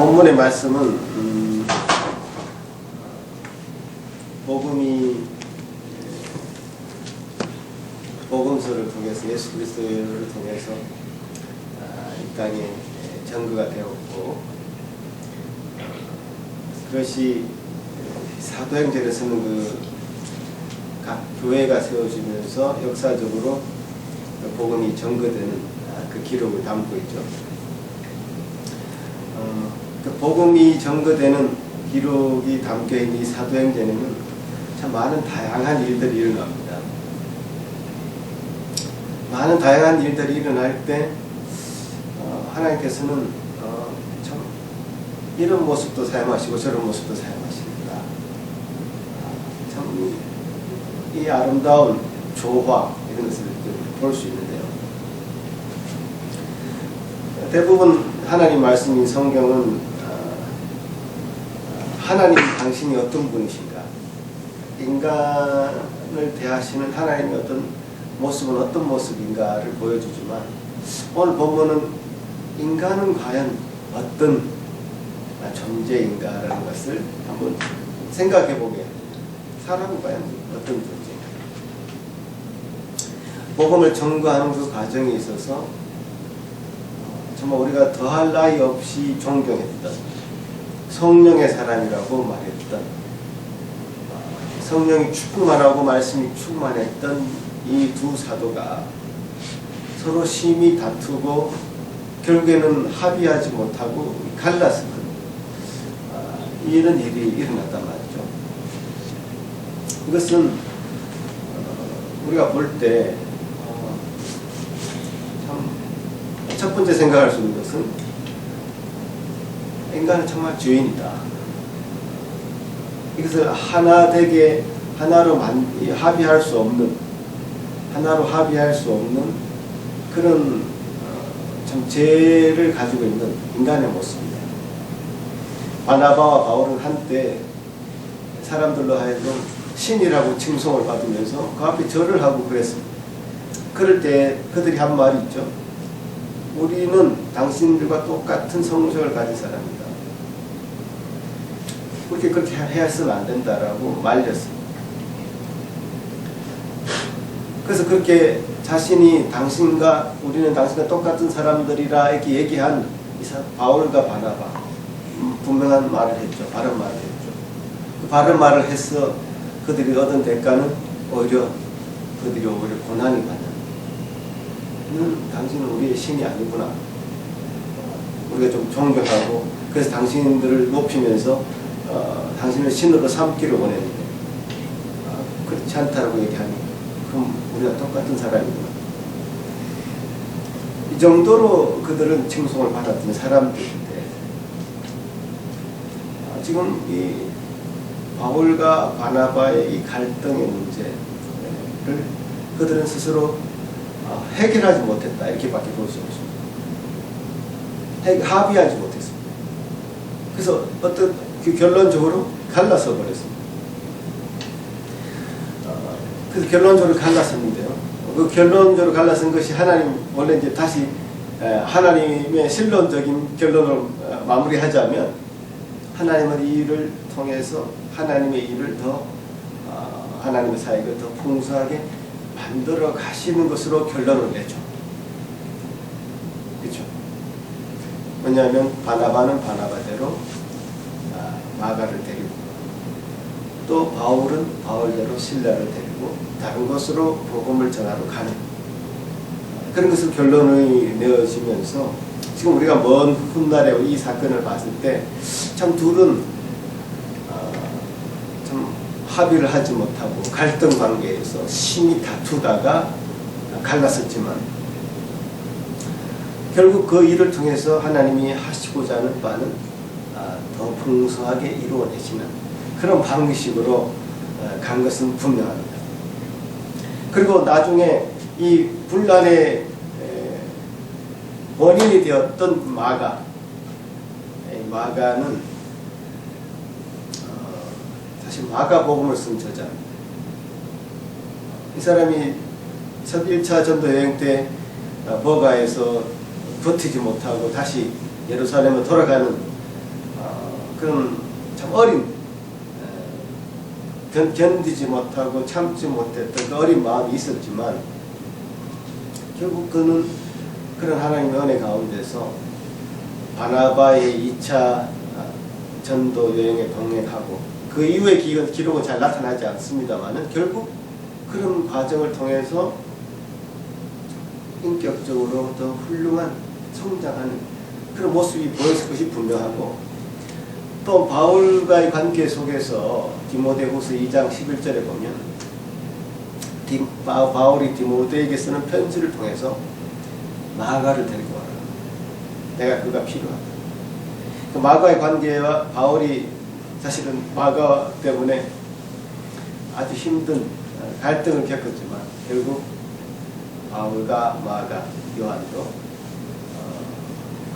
본문의 말씀은 복음서를 통해서 예수 그리스도를 통해서 이 땅에 전거가 되었고, 그것이 사도행전에서는 각 교회가 세워지면서 역사적으로 복음이 전거되는 그 기록을 담고 있죠. 그 복음이 전거되는 기록이 담겨 있는 이 사도행전에는 참 많은 다양한 일들이 일어납니다. 많은 다양한 일들이 일어날 때 하나님께서는 참 이런 모습도 사용하시고 저런 모습도 사용하십니다. 참 이 아름다운 조화 이런 것을 볼 수 있는데요. 대부분 하나님 말씀인 성경은 하나님 당신이 어떤 분이신가, 인간을 대하시는 하나님의 어떤 모습은 어떤 모습인가를 보여주지만, 오늘 본문은 인간은 과연 어떤 존재인가라는 것을 한번 생각해 보게 합니다. 사람은 과연 어떤 존재인가. 복음을 전거하는 그 과정에 있어서 정말 우리가 더할 나위 없이 존경했던 성령의 사람이라고 말했던, 성령이 충만하고 말씀이 충만했던 이 두 사도가 서로 심히 다투고 결국에는 합의하지 못하고 갈라서는 이런 일이 일어났단 말이죠. 이것은 우리가 볼 때 첫 번째 생각할 수 있는 것은 인간은 정말 죄인이다. 이것을 하나 되게 하나로 합의할 수 없는, 하나로 합의할 수 없는 그런 참 죄를 가지고 있는 인간의 모습입니다. 바나바와 바울은 한때 사람들로 하여금 신이라고 칭송을 받으면서 그 앞에 절을 하고 그랬습니다. 그럴 때 그들이 한 말이 있죠. 우리는 당신들과 똑같은 성적을 가진 사람이다. 그렇게 해서는 안 된다라고 말렸습니다. 그래서 그렇게 자신이 우리는 당신과 똑같은 사람들이라 이렇게 얘기한 바울과 바나바, 분명한 말을 했죠. 바른 말을 했죠. 그 바른 말을 해서 그들이 얻은 대가는 그들이 오히려 고난이 받는, 당신은 우리의 신이 아니구나. 우리가 좀 존경하고 그래서 당신들을 높이면서 당신을 신으로 삼기를 원했는데 그렇지 않다고 얘기하니 그럼 우리가 똑같은 사람이구나. 이 정도로 그들은 칭송을 받았던 사람들인데, 지금 이 바울과 바나바의 이 갈등의 문제를 그들은 스스로 해결하지 못했다, 이렇게밖에 볼 수 없습니다. 합의하지 못했습니다. 그래서 결론적으로 갈라서 버렸습니다. 그래서 결론적으로 갈라섰는데요. 그 결론적으로 갈라선 것이 원래 이제 다시 하나님의 실론적인 결론을 마무리하자면, 하나님은 이 일을 통해서 하나님의 일을 더 하나님의 사역을 더 풍성하게 만들어 가시는 것으로 결론을 내죠. 그렇죠? 왜냐하면 바나바는 바나바대로 마가를 데리고, 또 바울은 바울대로 실라를 데리고 다른 곳으로 복음을 전하러 가는 그런 것으로 결론이 내어지면서, 지금 우리가 먼 훗날에 이 사건을 봤을 때 참 둘은 참 합의를 하지 못하고 갈등 관계에서 심히 다투다가 갈랐었지만, 결국 그 일을 통해서 하나님이 하시고자 하는 바는 더 풍성하게 이루어내시는 그런 방식으로 간 것은 분명합니다. 그리고 나중에 이 분란의 원인이 되었던 마가는 사실 마가복음을 쓴 저자입니다. 이 사람이 첫 1차 전도 여행 때 버가에서 버티지 못하고 다시 예루살렘에 돌아가는 그런 참 어린 견디지 못하고 참지 못했던 그 어린 마음이 있었지만 결국 그는 그런 하나님의 은혜 가운데서 바나바의 2차 전도 여행에 동행하고 그 이후의 기록은 잘 나타나지 않습니다만 결국 그런 과정을 통해서 인격적으로 더 훌륭한 성장하는 그런 모습이 보였을 것이 분명하고 또 바울과의 관계 속에서 디모데후서 2장 11절에 보면 바울이 디모데에게 쓰는 편지를 통해서 마가를 데리고 와라. 내가 그가 필요하다. 그 마가의 관계와 바울이 사실은 마가 때문에 아주 힘든 갈등을 겪었지만 결국 바울과 마가 요한도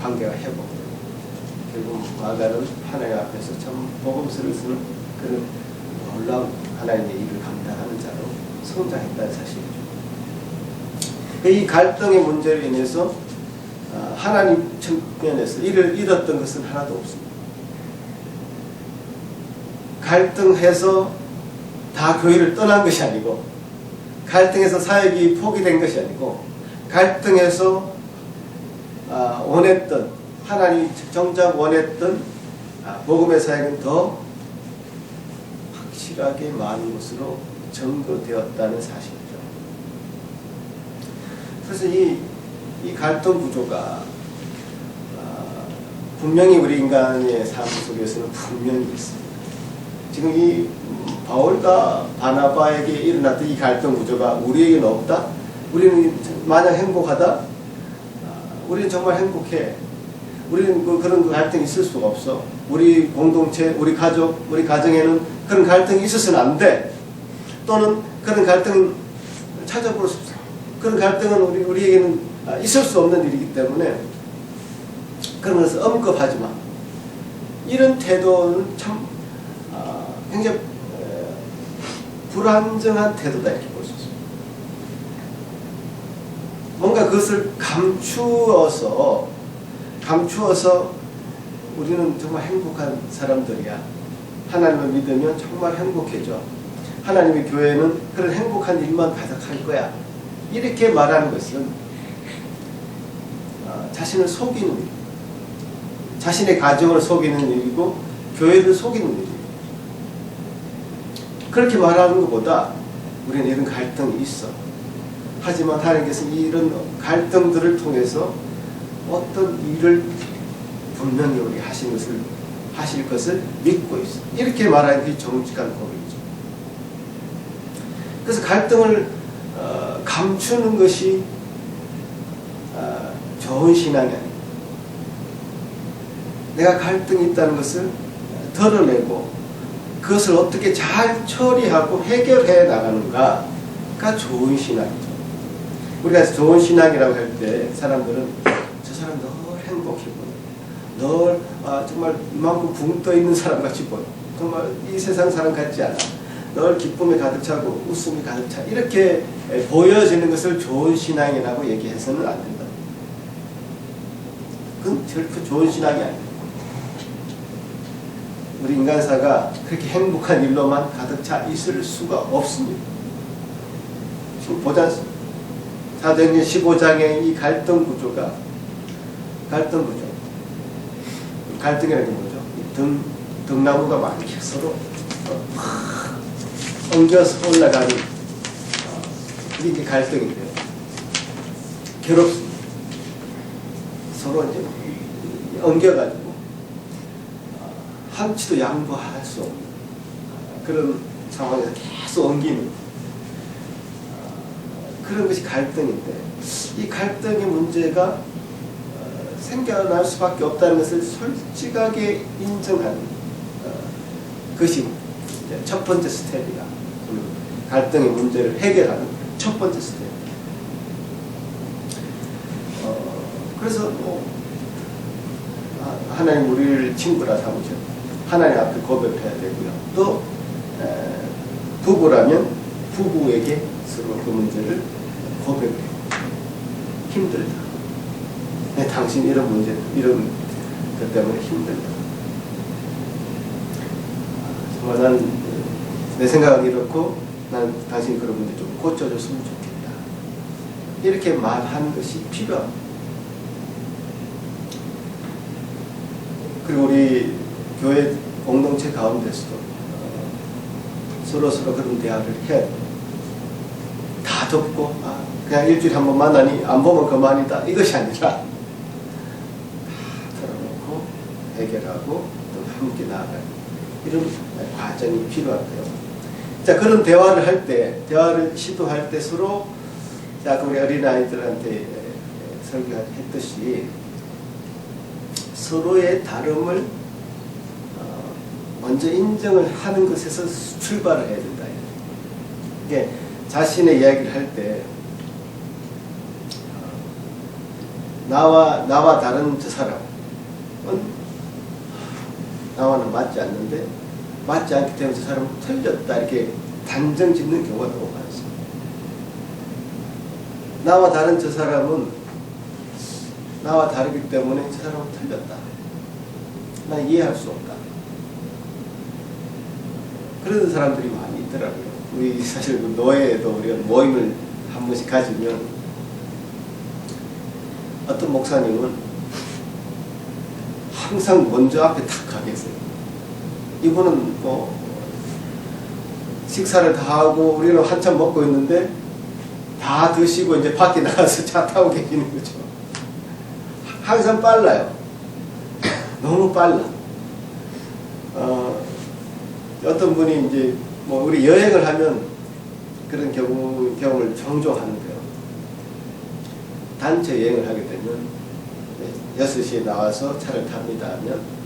관계가 회복되고 결국 마가는 하나님 앞에서 참 복음서를 쓰는 그런 놀라운 하나님의 일을 감당하는 자로 성장했다는 사실이죠. 이 갈등의 문제로 인해서 하나님 측면에서 이를 잃었던 것은 하나도 없습니다. 갈등해서 다 교회를 떠난 것이 아니고 갈등해서 사역이 포기된 것이 아니고 갈등해서 원했던 하나님이 정작 원했던 복음의 사역은 더 확실하게 많은 것으로 증거되었다는 사실이죠. 그래서 이 갈등 구조가 분명히 우리 인간의 삶 속에서는 분명히 있습니다. 지금 이 바울과 바나바에게 일어났던 이 갈등 구조가 우리에게는 없다? 우리는 마냥 행복하다? 우리는 정말 행복해. 우리는 그런 갈등이 있을 수가 없어. 우리 공동체, 우리 가족, 우리 가정에는 그런 갈등이 있어서는 안 돼. 또는 그런 갈등은 찾아볼 수 없어. 그런 갈등은 우리에게는 있을 수 없는 일이기 때문에 그런 것을 언급하지 마. 이런 태도는 참 굉장히 불안정한 태도다 이렇게 볼 수 있습니다. 뭔가 그것을 감추어서 우리는 정말 행복한 사람들이야. 하나님을 믿으면 정말 행복해져. 하나님의 교회는 그런 행복한 일만 가득할 거야. 이렇게 말하는 것은 자신을 속이는 일, 자신의 가정을 속이는 일이고 교회를 속이는 일이에요. 그렇게 말하는 것보다 우리는 이런 갈등이 있어. 하지만 하나님께서는 이런 갈등들을 통해서 어떤 일을 분명히 우리 하실 것을 믿고 있어. 이렇게 말하는 게 정직한 고백이죠. 그래서 갈등을 감추는 것이 좋은 신앙이 아닙니다. 내가 갈등이 있다는 것을 드러내고 그것을 어떻게 잘 처리하고 해결해 나가는가가 좋은 신앙이죠. 우리가 좋은 신앙이라고 할 때 사람들은 저 사람 늘 행복해 보여. 늘 정말 이만큼 붕 떠 있는 사람 같이 보여. 정말 이 세상 사람 같지 않아. 늘 기쁨에 가득 차고 웃음이 가득 차. 이렇게 보여지는 것을 좋은 신앙이라고 얘기해서는 안 된다. 그건 결코 좋은 신앙이 아닙니다. 우리 인간사가 그렇게 행복한 일로만 가득 차 있을 수가 없습니다. 지금 보지 않습니까? 사도행전 15장의 이 갈등 구조가 갈등이라는 게 뭐죠? 등나무가 막 이렇게 서로 엉겨서 올라가는 이게 갈등인데요. 괴롭습니다. 서로 이제 엉겨가지고 한치도 양보할 수 없는 그런 상황에서 계속 엉기는 그런 것이 갈등인데 이 갈등의 문제가 생겨날 수밖에 없다는 것을 솔직하게 인정하는 것이 첫 번째 스텝이다. 갈등의 문제를 해결하는 첫 번째 스텝. 그래서 하나님 우리를 친구라 삼으셔. 하나님 앞에 고백해야 되고요. 또 부부라면 부부에게 서로 그 문제를 고백해요. 힘들다. 당신 이런 문제, 이런 것 때문에 힘들다. 난 내 생각은 이렇고 난 당신이 그런 문제 좀 고쳐줬으면 좋겠다. 이렇게 말하는 것이 필요합니다. 그리고 우리 교회 공동체 가운데서도 서로 그런 대화를 해야 돼요. 다 덮고 그냥 일주일에 한 번 만나니 안 보면 그만이다 이것이 아니라 다 털어놓고 해결하고 또 함께 나아가는 이런 과정이 필요한데요. 자, 그런 대화를 할 때, 대화를 시도할 때 서로, 자, 아까 우리 어린아이들한테 설교했듯이 서로의 다름을 먼저 인정을 하는 것에서 출발을 해야 된다. 이게 자신의 이야기를 할 때 나와 다른 저 사람은 나와는 맞지 않는데 맞지 않기 때문에 저 사람은 틀렸다 이렇게 단정 짓는 경우가 너무 많습니다. 나와 다른 저 사람은 나와 다르기 때문에 저 사람은 틀렸다. 난 이해할 수 없다. 그런 사람들이 많이 있더라고요. 우리 사실 그 노예에도 우리가 모임을 한 번씩 가지면 어떤 목사님은 항상 먼저 앞에 탁 가겠어요. 이분은 뭐 식사를 다 하고 우리는 한참 먹고 있는데 다 드시고 이제 밖에 나가서 차 타고 계시는 거죠. 항상 빨라요. 너무 빨라. 어떤 분이 이제 뭐 우리 여행을 하면 그런 경험을 종종 하는데요. 단체 여행을 하게 되면 6시에 나와서 차를 탑니다 하면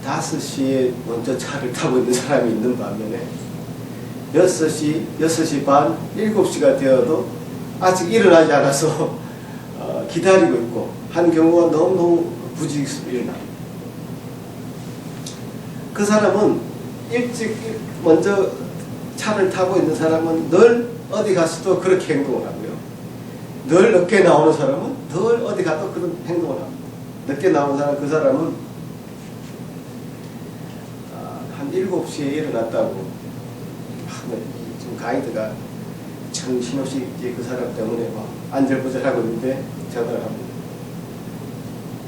5시에 먼저 차를 타고 있는 사람이 있는 반면에 6시 반, 7시가 되어도 아직 일어나지 않아서 기다리고 있고 한 경우가 너무너무 부지기수로 일어납니다. 그 사람은 일찍 먼저 차를 타고 있는 사람은 늘 어디 가서도 그렇게 행동을 하고요. 늘 늦게 나오는 사람은 늘 어디 가도 그런 행동을 합니다. 늦게 나오는 사람, 그 사람은 한 7시에 일어났다고 지금 가이드가 정신없이 이제 그 사람 때문에 막 안절부절하고 있는데 전화를 합니다.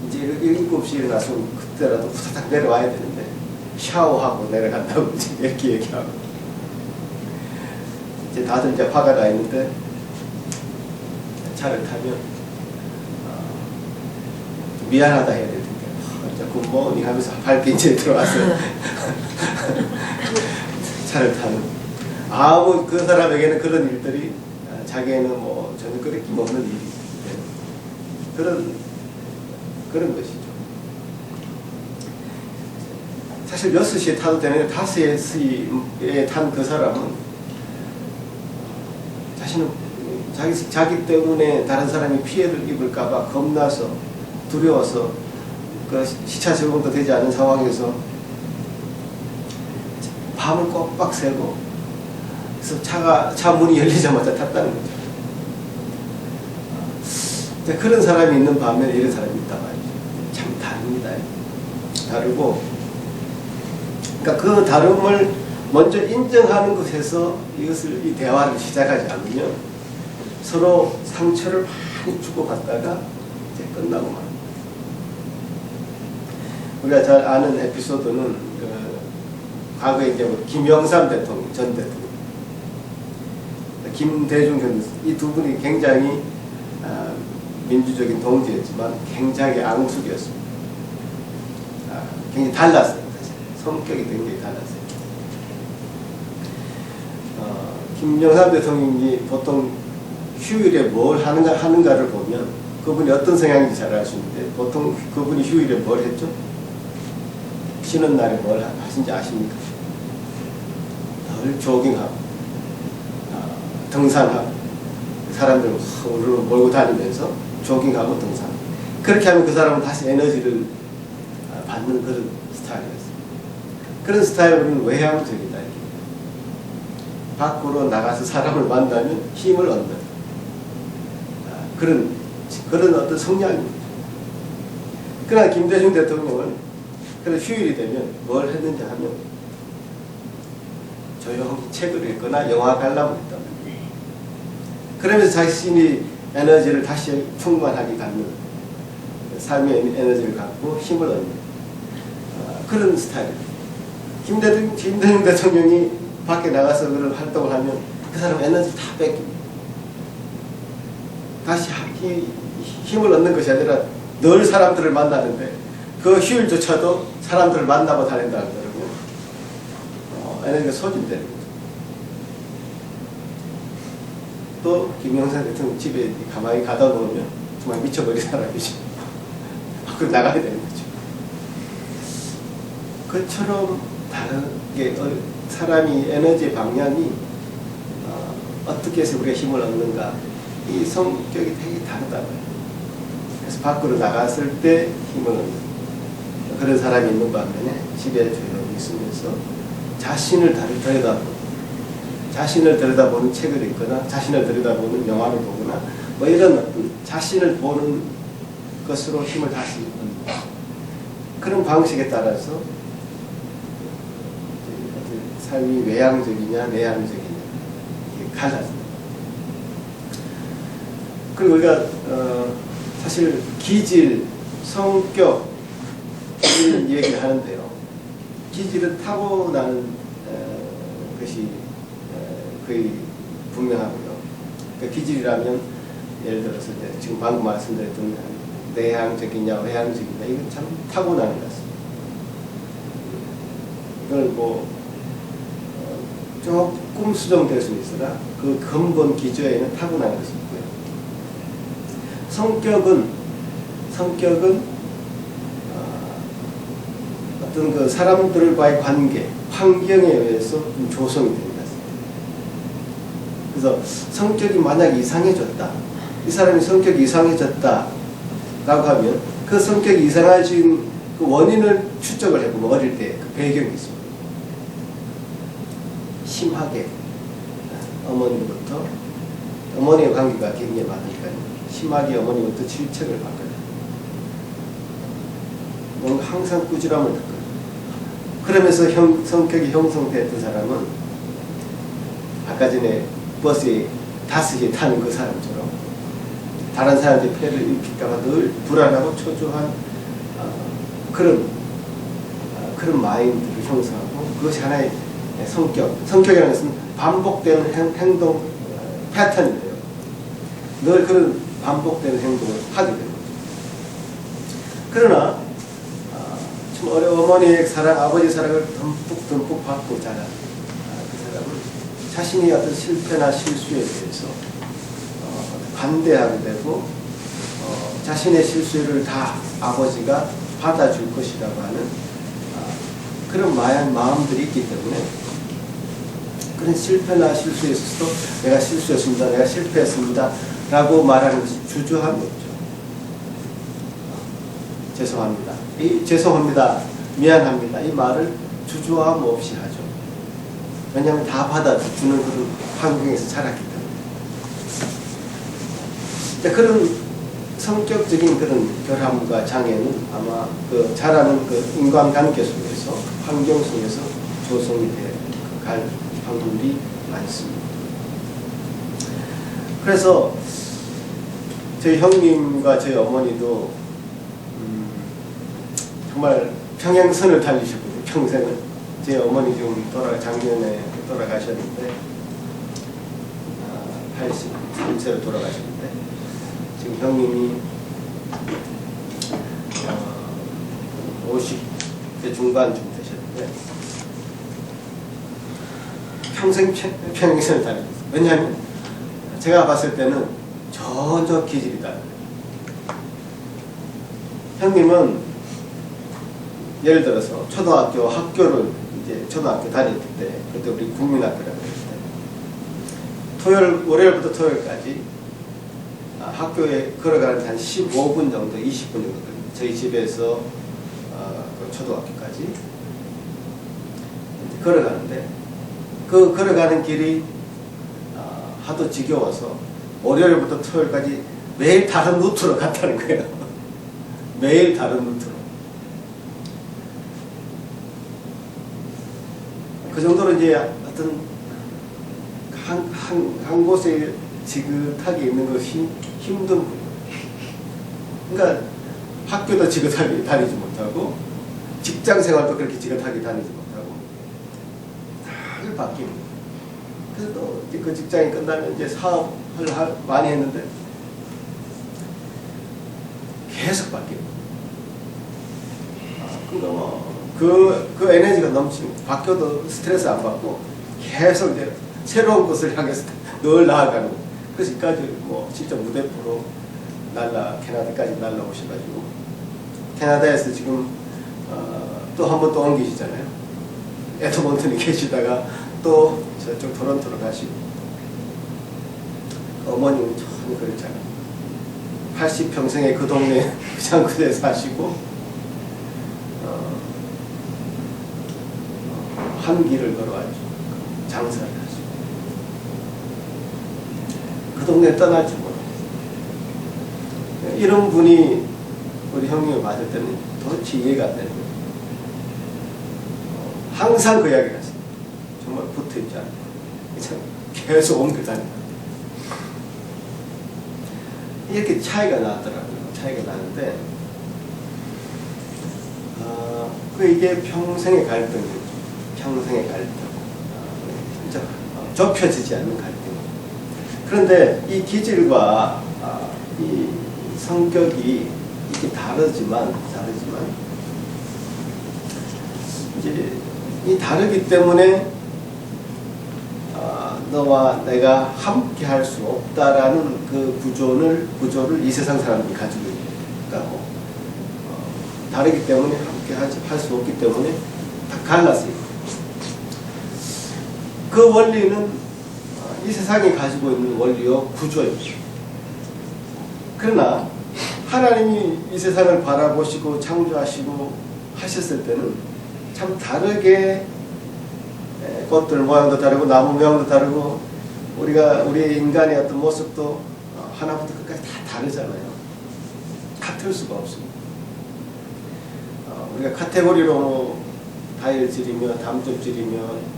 이제 7시에 일어났으면 그때라도 후다닥 내려와야 되는데 샤워하고 내려간다고 이렇게 얘기하고 이제 다들 이제 화가 나 있는데 차를 타면 미안하다 해야 되는데 이제 굿모닝 하면서 밝게 이제 들어와서 차를 타는 아무 그 사람에게는 그런 일들이 자기에는 뭐 전혀 끄리낌 없는 일이 그런 것이죠. 사실 6시에 타도 되는데 5시에 탄 그 사람은 자신은 자기 때문에 다른 사람이 피해를 입을까봐 겁나서 두려워서 그 시차 적응도 되지 않은 상황에서 밤을 꼬박 새고 그래서 차 문이 열리자마자 탔다는 거죠. 그런 사람이 있는 반면에 이런 사람이 있다 말이죠. 참 다릅니다. 다르고 그러니까 그 다름을 먼저 인정하는 것에서 이 대화를 시작하지 않으면 서로 상처를 많이 주고받다가 이제 끝나고 맙니다. 우리가 잘 아는 에피소드는 과거에 이제 김영삼 대통령, 전 대통령, 김대중 전 이 두 분이 굉장히 민주적인 동지였지만 굉장히 앙숙이었습니다. 굉장히 달랐어요. 사실. 성격이 굉장히 달랐어요. 김영삼 대통령이 보통 휴일에 뭘 하는가를 보면 그분이 어떤 성향인지 잘 알 수 있는데 보통 그분이 휴일에 뭘 했죠? 쉬는 날에 뭘 하신지 아십니까? 늘 조깅하고 등산하고 사람들 우르르 몰고 다니면서 조깅하고 등산. 그렇게 하면 그 사람은 다시 에너지를 받는 그런 스타일이었어요. 그런 스타일은 외향적이다. 밖으로 나가서 사람을 만나면 힘을 얻는 그런 어떤 성향입니다. 그러나 김대중 대통령은 그래서 휴일이 되면 뭘 했는지 하면 조용히 책을 읽거나 영화 관람을 했단 말이에요. 그러면서 자신이 에너지를 다시 충만하게 갖는, 삶의 에너지를 갖고 힘을 얻는 그런 스타일이에요. 김대중 대통령이 밖에 나가서 그런 활동을 하면 그 사람 에너지 다 뺏깁니다. 다시 힘을 얻는 것이 아니라 늘 사람들을 만나는데 그 휴일조차도 사람들을 만나고 다닌다 그러면 에너지가 소진되는 거죠. 또 김영삼 대통령 집에 가만히 가다 놓으면 정말 미쳐버린 사람이죠. 밖으로 나가야 되는 거죠. 그처럼 다르게 사람이 에너지 방향이 어떻게 해서 우리가 힘을 얻는가, 이 성격이 되게 다르다고요. 그래서 밖으로 나갔을 때 힘을 얻는 그런 사람이 있는 반면에 집에 조용히 있으면서 자신을 들여다보는 책을 읽거나 자신을 들여다보는 영화를 보거나 뭐 이런 어떤 자신을 보는 것으로 힘을 다시 얻는 그런 방식에 따라서 삶이 외향적이냐 내향적이냐 이게 갈라집니다. 그리고 우리가 사실 기질, 성격 이런 얘기를 하는데요. 기질은 타고나는 것이 거의 분명하고요. 그러니까 기질이라면 예를 들어서 지금 방금 말씀드렸던 내향적이냐 외향적이냐 이건 참 타고나는 것 같습니다. 이걸 뭐 조금 수정될 수 있으나 그 근본 기저에는 타고나는 것이 있고요. 성격은 어떤 그 사람들과의 관계, 환경에 의해서 좀 조성이 됩니다. 그래서 성격이 만약 이상해졌다, 이 사람이 성격이 이상해졌다 라고 하면 그 성격이 이상해진 그 원인을 추적을 해보면 어릴 때 그 배경이 있습니다. 심하게 어머니의 관계가 굉장히 많으니까 심하게 어머니부터 질책을 받거든요. 뭔가 항상 꾸지람을 듣거든요. 그러면서 성격이 형성됐던 사람은 아까 전에 버스에 5개 타는 그 사람처럼 다른 사람들이 폐를 입힐까봐 늘 불안하고 초조한 그런 마인드를 형성하고 그것이 하나의 성격이라는 것은 반복되는 행동 패턴인데요. 늘 그런 반복되는 행동을 하게 되는 거죠. 그러나 좀 어머니의 사랑, 아버지 사랑을 듬뿍 받고 자란 그 사람은 자신의 어떤 실패나 실수에 대해서 관대하게 되고 자신의 실수를 다 아버지가 받아줄 것이라고 하는 그런 마음들이 있기 때문에 그런 실패나 실수에 있어서도 내가 실수했습니다, 내가 실패했습니다 라고 말하는 것이 주저함이 없죠. 죄송합니다, 미안합니다 이 말을 주저함 없이 하죠. 왜냐하면 다 받아주는 그런 환경에서 자랐기 때문에. 그런 성격적인 그런 결함과 장애는 아마 그 자라는 그 인간관계 속에서, 환경 속에서 조성이 갈 확률이 많습니다. 그래서 저희 형님과 저희 어머니도 정말 평행선을 달리셨거든요. 평생을. 제 어머니 지금 작년에 돌아가셨는데 83세로 돌아가셨는데 지금 형님이 50대 중반쯤 되셨는데 평생 평행선을 달리셨어요. 왜냐하면 제가 봤을 때는 전혀 기질이 달라요. 형님은 예를 들어서 학교를 이제 초등학교 다닐 때, 그때 우리 국민학교라고 했을 때 월요일부터 토요일까지 학교에 걸어가는 한 15분 정도, 20분 정도 걸립니다. 저희 집에서 초등학교까지 걸어가는데 그 걸어가는 길이 하도 지겨워서 월요일부터 토요일까지 매일 다른 루트로 갔다는 거예요. 매일 다른 루트로. 그 정도로 이제 어떤 한 곳에 지긋하게 있는 것이 힘든 분이에요. 그러니까 학교도 지긋하게 다니지 못하고 직장 생활도 그렇게 지긋하게 다니지 못하고 늘 바뀝니다. 그래서 또 그 직장이 끝나면 이제 사업을 많이 했는데 계속 바뀝니다. 그러니까 그 에너지가 넘치고 바뀌어도 스트레스 안 받고 계속 이제 새로운 곳을 향해서 늘 나아가는. 그래서 이까지 뭐 진짜 무대 프로 캐나다까지 날라오셔가지고 캐나다에서 지금 또 한 번 또 옮기시잖아요. 에드먼튼에 계시다가 또 저쪽 토론토로 가시고 어머님은 전혀 그렇잖아요. 80평생에 그 동네 그 장구대에 사시고 한 길을 걸어가지고 장사를 하시고 그 동네 떠날 줄 몰라요. 이런 분이 우리 형님을 맞을 때는 도대체 이해가 안 되는 거예요. 항상 그 이야기가 있어요. 정말 붙어있지 않고 계속 옮겨 다니고 이렇게 차이가 나더라고요. 차이가 나는데 이게 평생의 갈등이죠. 평생의 갈등. 진짜 좁혀지지 않는 갈등이에요. 그런데 이 기질과 이 성격이 이게 다르지만 이제 이 다르기 때문에 너와 내가 함께 할 수 없다라는 그 구조를 이 세상 사람들이 가지고 있는 거예요. 그러니까 다르기 때문에 함께 할 수 없기 때문에 다 갈라서 그 원리는 이 세상이 가지고 있는 원리요 구조입니다. 그러나 하나님이 이 세상을 바라보시고 창조하시고 하셨을 때는 참 다르게 꽃들 모양도 다르고 나무 모양도 다르고 우리 인간의 어떤 모습도 하나부터 끝까지 다 다르잖아요. 같을 수가 없습니다. 우리가 카테고리로 다혈질이며 담즙질이며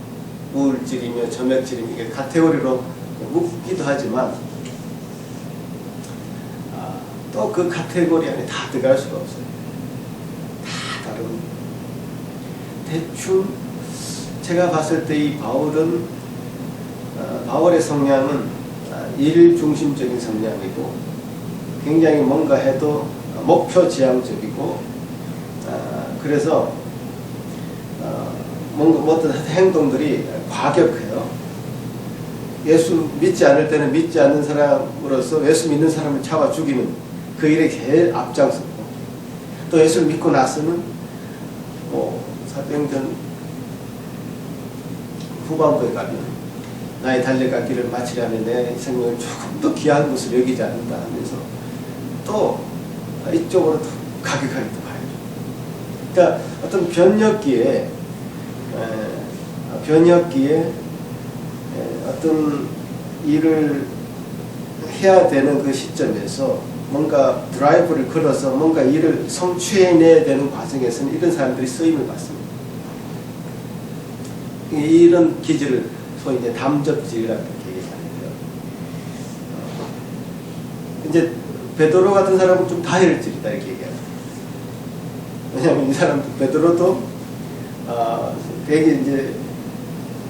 우울질이며 점액질이며 이게 카테고리로 묶기도 하지만 또 그 카테고리 안에 다 들어갈 수가 없어요. 다 다릅니다. 대충 제가 봤을 때 이 바울의 성향은 일중심적인 성향이고 굉장히 뭔가 해도 목표 지향적이고 그래서 뭔가 어떤 행동들이 과격해요. 예수 믿지 않을 때는 믿지 않는 사람으로서 예수 믿는 사람을 잡아 죽이는 그 일에 제일 앞장섰고 또 예수를 믿고 나서는 사도행전 후반부에 가면 나의 달려가기를 마치려면 내 생명을 조금 더 귀한 것을 여기지 않는다 하면서 또 이쪽으로 더 가격하게 또 가야죠. 그러니까 어떤 변혁기에 어떤 일을 해야 되는 그 시점에서 뭔가 드라이브를 걸어서 뭔가 일을 성취해내야 되는 과정에서는 이런 사람들이 쓰임을 받습니다. 이런 기질을 소위 이제 담접질이라고 얘기하는데요. 이제 베드로 같은 사람은 좀 다혈질이다 이렇게 얘기합니다. 왜냐하면 이 사람 베드로도 되게 이제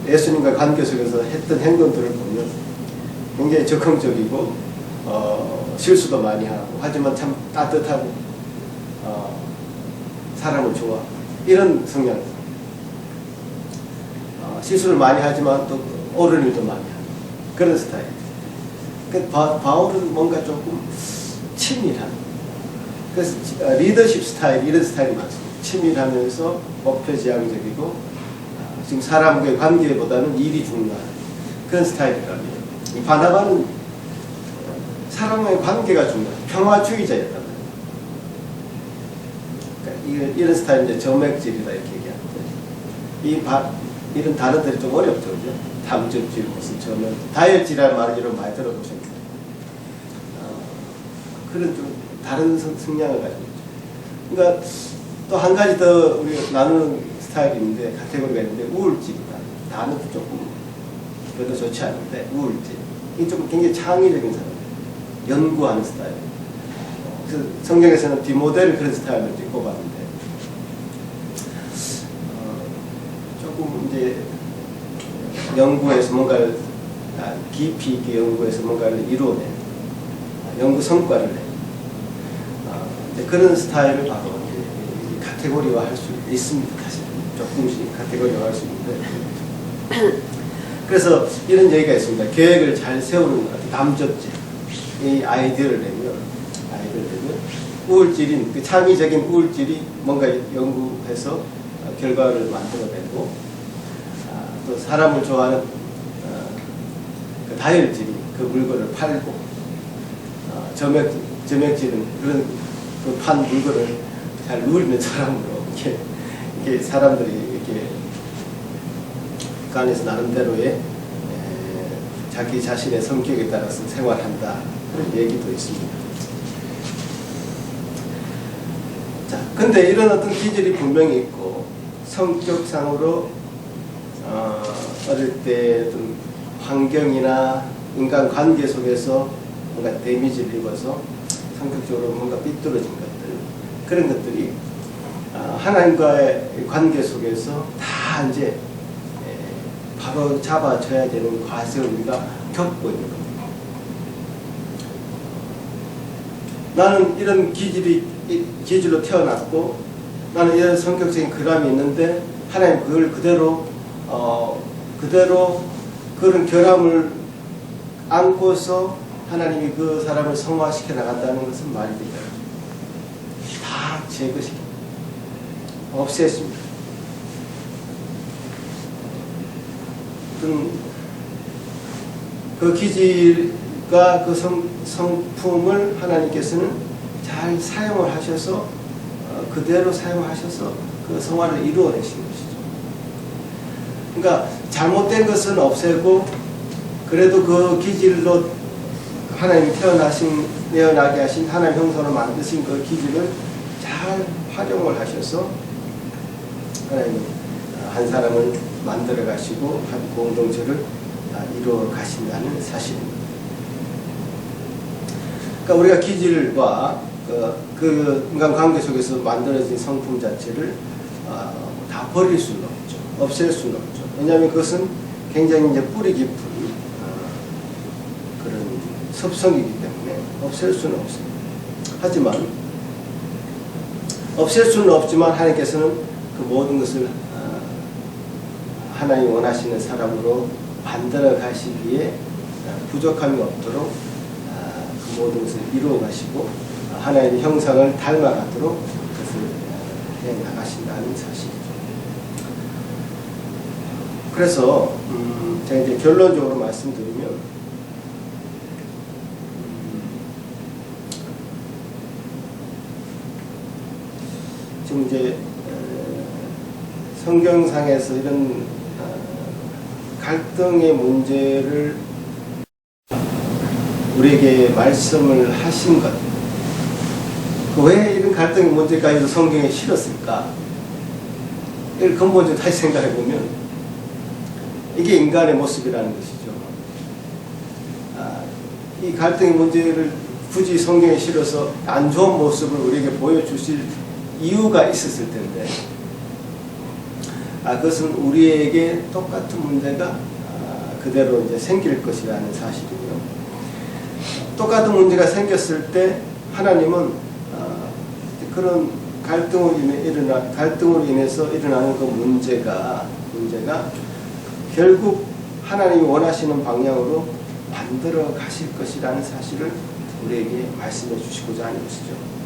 예수님과 관계 속에서 했던 행동들을 보면 굉장히 적극적이고 실수도 많이 하고 하지만 참 따뜻하고 사람을 좋아하고 이런 성향. 실수를 많이 하지만 또 옳은 일도 많이 하고 그런 스타일이에요. 그러니까 바울은 뭔가 조금 친밀한 그래서 리더십 스타일 이런 스타일이 많습니다. 친밀하면서 목표지향적이고 지금 사람과의 관계보다는 일이 중요한 그런 스타일이라면 이 바나바는 사람과의 관계가 중요한 평화주의자였단 말이에요. 그러니까 이런 스타일은 이제 점액질이다 이렇게 얘기하는데 이런 단어들이 좀 어렵죠, 그죠? 담즙질, 무슨 점액, 다혈질이라는 말을 여러분 많이 들어보셨죠. 그런 좀 다른 성향을 가지고 있죠. 그러니까 또 한 가지 더 우리가 나누는 스타일이 있는데 카테고리가 있는데 우울증이다. 단어도 조금 별로 좋지 않은데 우울증. 이 좀 굉장히 창의적인 사람, 연구하는 스타일. 그래서 성경에서는 디모데를 그런 스타일로 꼽았는데 조금 이제 연구에서 뭔가를 깊이 있게 연구해서 뭔가를 이루어낸 연구 성과를 내 이제 그런 스타일을 바로 이제 카테고리화 할 수 있습니다. 사실 조금씩 카테고리화 할 수 있는데 그래서 이런 얘기가 있습니다. 계획을 잘 세우는 남접지 이 아이디어를 내면 우울질인 그 창의적인 우울질이 뭔가 연구해서 결과를 만들어내고 또 사람을 좋아하는 그 다혈질이 그 물건을 팔고 점액질은 그런 그 판 물건을 잘 누리는 사람으로 이렇게 사람들이 이렇게 그 안에서 나름대로의 자기 자신의 성격에 따라서 생활한다 그런 얘기도 있습니다. 자, 근데 이런 어떤 기질이 분명히 있고 성격상으로 어릴 때 어떤 환경이나 인간관계 속에서 뭔가 데미지를 입어서 성격적으로 뭔가 삐뚤어진 것들 그런 것들이 하나님과의 관계 속에서 다 이제 바로 잡아줘야 되는 과정을 우리가 겪고 있는 겁니다. 나는 이런 기질로 태어났고 나는 이런 성격적인 결함이 있는데 하나님 그걸 그대로 그런 결함을 안고서 하나님이 그 사람을 성화시켜 나간다는 것은 말이 되죠. 다 제거시켜 없앴습니다. 그 기질과 그 성품을 하나님께서는 잘 사용을 하셔서 그대로 사용하셔서 그 성화를 이루어내신 것이죠. 그러니까 잘못된 것은 없애고 그래도 그 기질로 하나님이 태어나게 하신 하나님 형상으로 만드신 그 기질을 잘 활용을 하셔서 하나님이 한 사람을 만들어 가시고 한 공동체를 이루어 가신다는 사실입니다. 그러니까 우리가 기질과 그 인간관계 속에서 만들어진 성품 자체를 다 버릴 수는 없죠. 없앨 수는 없죠. 왜냐하면 그것은 굉장히 이제 뿌리 깊은 그런 습성이기 때문에 없앨 수는 없습니다. 하지만 없앨 수는 없지만 하나님께서는 그 모든 것을 하나님이 원하시는 사람으로 만들어 가시기에 부족함이 없도록 그 모든 것을 이루어 가시고 하나님의 형상을 닮아가도록 그것을 해 나가신다는 사실이죠. 그래서 제가 이제 결론적으로 말씀드리면 지금 이제 성경상에서 이런 갈등의 문제를 우리에게 말씀을 하신 것, 왜 이런 갈등의 문제까지도 성경에 실었을까? 이걸 근본적으로 다시 생각해 보면 이게 인간의 모습이라는 것이죠. 이 갈등의 문제를 굳이 성경에 실어서 안 좋은 모습을 우리에게 보여주실 이유가 있었을 텐데 그것은 우리에게 똑같은 문제가 그대로 이제 생길 것이라는 사실이고요. 똑같은 문제가 생겼을 때 하나님은 그런 갈등으로 인해서 일어나는 그 문제가 결국 하나님이 원하시는 방향으로 만들어 가실 것이라는 사실을 우리에게 말씀해 주시고자 하는 것이죠.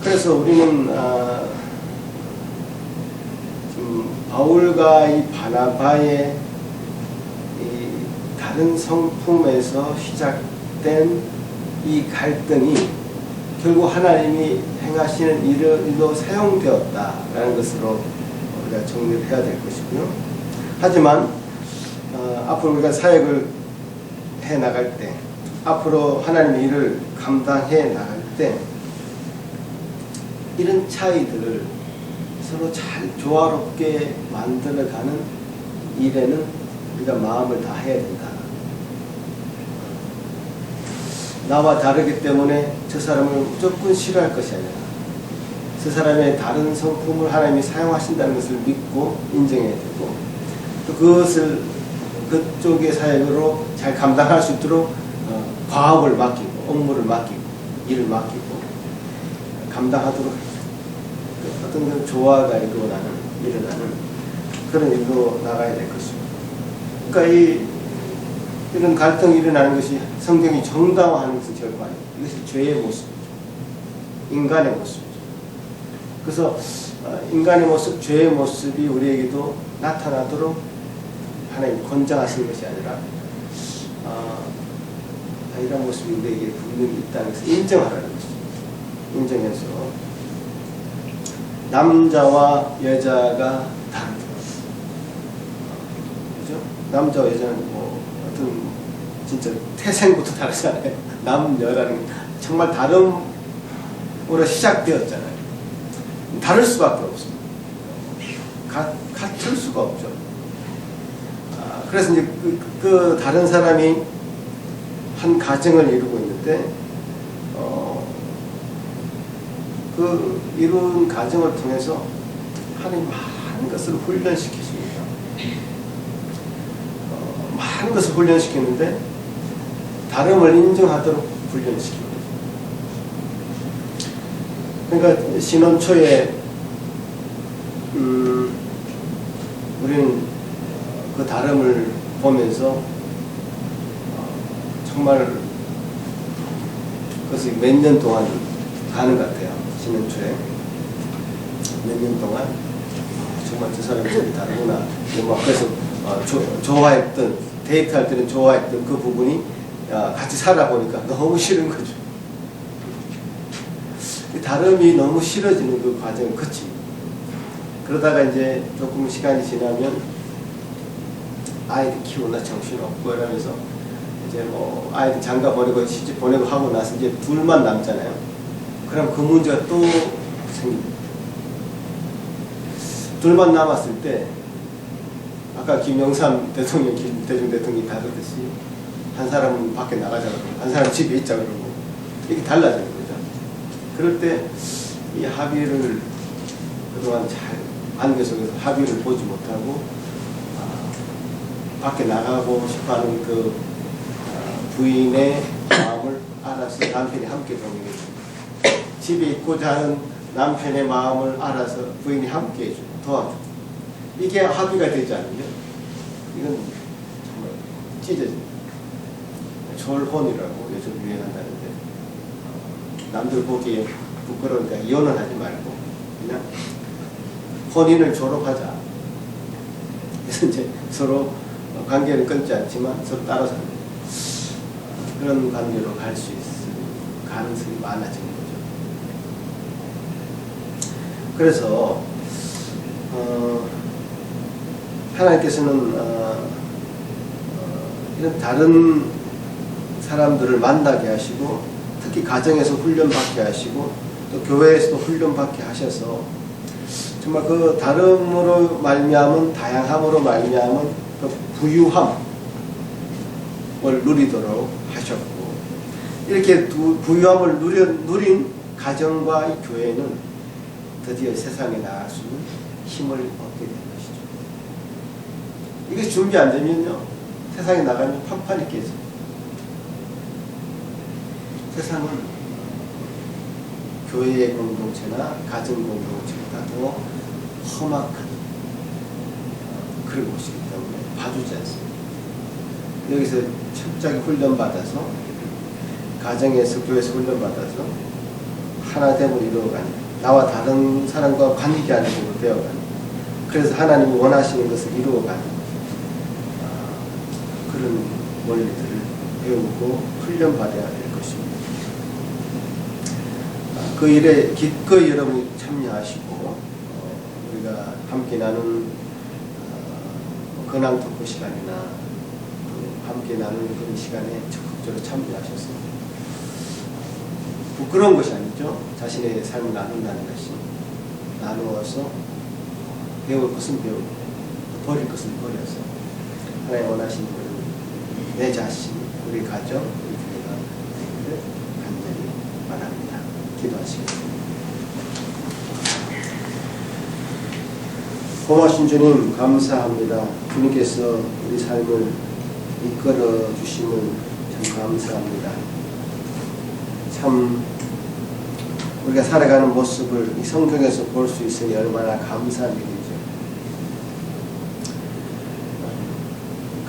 그래서 우리는 바울과 이 바나바의 이 다른 성품에서 시작된 이 갈등이 결국 하나님이 행하시는 일로 사용되었다라는 것으로 우리가 정리를 해야 될 것이고요. 하지만 앞으로 우리가 사역을 해 나갈 때, 앞으로 하나님의 일을 감당해 나갈 때 이런 차이들을 서로 잘 조화롭게 만들어가는 일에는 우리가 마음을 다해야 된다. 나와 다르기 때문에 저 사람을 무조건 싫어할 것이 아니라 저 사람의 다른 성품을 하나님이 사용하신다는 것을 믿고 인정해야 되고, 또 그것을 그쪽의 사역으로 잘 감당할 수 있도록 과업을 맡기고 업무를 맡기고 일을 맡기고 감당하도록 어떤 그런 조화가 일어나는 그런 일로 나가야 될 것입니다. 그러니까 이런 갈등이 일어나는 것이 성경이 정당화하는 것은 결과예요. 이것이 죄의 모습이죠. 인간의 모습이죠. 그래서 인간의 모습, 죄의 모습이 우리에게도 나타나도록 하나님 권장하시는 것이 아니라 이런 모습이 우리에게 분명히 있다는 것을 인정하라는 것이죠. 인정해서 남자와 여자가 다르다. 그죠? 남자와 여자는 뭐 어떤 진짜 태생부터 다르잖아요. 남녀라는 정말 다름으로 시작되었잖아요. 다를 수밖에 없습니다. 같을 수가 없죠. 그래서 이제 그 다른 사람이 한 가정을 이루고 있는데 그 이룬 가정을 통해서 하나님 많은 것을 훈련시키십니다. 많은 것을 훈련시키는데 다름을 인정하도록 훈련시킵니다. 그러니까 신혼 초에 우리는 그 다름을 보면서 정말 그것이 몇 년 동안 가는 것 같아요. 신혼 초에 몇 년 동안 정말 저 사람이 저기 다르구나. 그래서 좋아했던, 데이트할 때는 좋아했던 그 부분이 같이 살아보니까 너무 싫은 거죠. 다름이 너무 싫어지는 그 과정을 거칩니다. 그러다가 이제 조금 시간이 지나면 아이들 키우나 정신없고 이러면서 이제 뭐 아이들 장가 보내고 시집 보내고 하고 나서 이제 둘만 남잖아요. 그럼 그 문제가 또 생깁니다. 둘만 남았을 때 아까 김영삼 대통령, 김대중 대통령이 다르듯이 한 사람은 밖에 나가자 그러고 한 사람은 집에 있자 그러고 이렇게 달라지는 거죠. 그럴 때 이 합의를 그동안 잘 관계 속에서 합의를 보지 못하고 밖에 나가고 싶어하는 그 부인의 마음을 알아서 남편이 함께 동행해줍니다. 집에 있고자 하는 남편의 마음을 알아서 부인이 함께 해주고 도와주고, 이게 합의가 되지 않으면 이건 정말 찢어집니다. 졸혼이라고 요즘 유행한다는데 남들 보기에 부끄러우니까 이혼은 하지 말고 그냥 혼인을 졸업하자. 그래서 이제 서로 관계를 끊지 않지만 서로 따로 사는 그런 관계로 갈 수 있을 가능성이 많아지는 거죠. 그래서 하나님께서는 이런 다른 사람들을 만나게 하시고 특히 가정에서 훈련받게 하시고 또 교회에서도 훈련받게 하셔서 정말 그 다름으로 말미암은 다양함으로 말미암은 그 부유함을 누리도록 하셨고, 이렇게 부유함을 누린 가정과 이 교회는 드디어 세상에 나갈 수 있는 힘을 얻게 된 것이죠. 이게 준비 안 되면요 세상에 나가면 판판이 깨져요. 세상은 교회의 공동체나 가정 공동체보다 더 험악한 그런 곳이기 때문에 봐주지 않습니다. 여기서 철저하게 훈련받아서 가정에서 교회에서 훈련받아서 하나됨을 이루어가는, 나와 다른 사람과 관계하는 법으로 되어가는, 그래서 하나님이 원하시는 것을 이루어가는 그런 원리들을 배우고 훈련받아야 될 것입니다. 그 일에 기꺼이 여러분이 참여하시고 우리가 함께 나눈 근황 토크 시간이나 함께 나누는 그런 시간에 적극적으로 참여하셔서 부끄러운 것이 아니죠. 자신의 삶을 나눈다는 것이 나누어서 배울 것은 배우고 버릴 것은 버려서 하나님 원하시는 것은 내 자신, 우리 가정, 우리 교회가 되기를 간절히 바랍니다. 기도하시겠습니다. 고마우신 주님 감사합니다. 주님께서 우리 삶을 이끌어 주심을 참 감사합니다. 참 우리가 살아가는 모습을 이 성경에서 볼 수 있으니 얼마나 감사한 일이죠.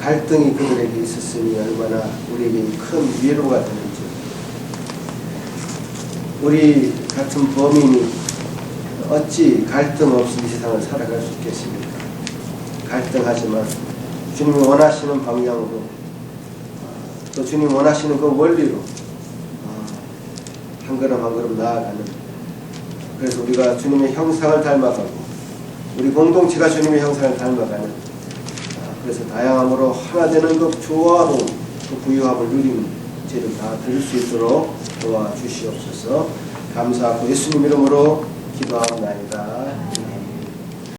갈등이 그들에게 있었으니 얼마나 우리에게 큰 위로가 되는지. 우리 같은 범인이 어찌 갈등 없이 이 세상을 살아갈 수 있겠습니까? 갈등하지만 주님이 원하시는 방향으로 또 주님 원하시는 그 원리로 한 걸음 한 걸음 나아가는, 그래서 우리가 주님의 형상을 닮아가고 우리 공동체가 주님의 형상을 닮아가는, 그래서 다양함으로 하나 되는 그 조화로운 그 부유함을 누리는 죄를 다 드릴 수 있도록 도와주시옵소서. 감사하고 예수님 이름으로 기도하옵나이다.